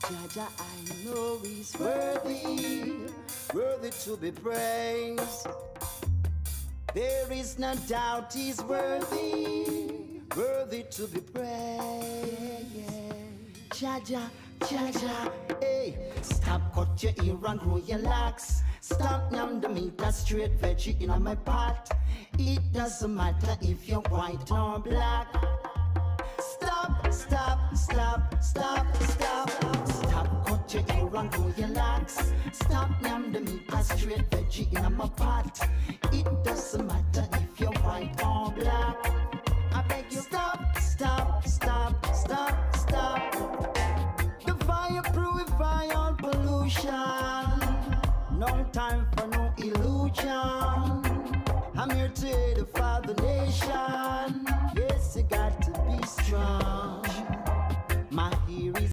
Jaja, I know he's worthy, worthy to be praised. There is no doubt he's worthy, worthy to be praised. Jaja, Jaja, hey. Stop cut your ear and grow your locks. Stop yam the meat, a straight veggie in my pot. It doesn't matter if you're white or black. Stop, stop, stop, stop, stop. Stop cut your ear and grow your locks. Stop yam the meat, a straight veggie in my pot. It doesn't matter if you're white or black. I beg you, stop, stop, stop, stop, stop. The fire purify all pollution. No time for no illusion. I'm here to edify the nation. Yes, you got to be strong. My ear is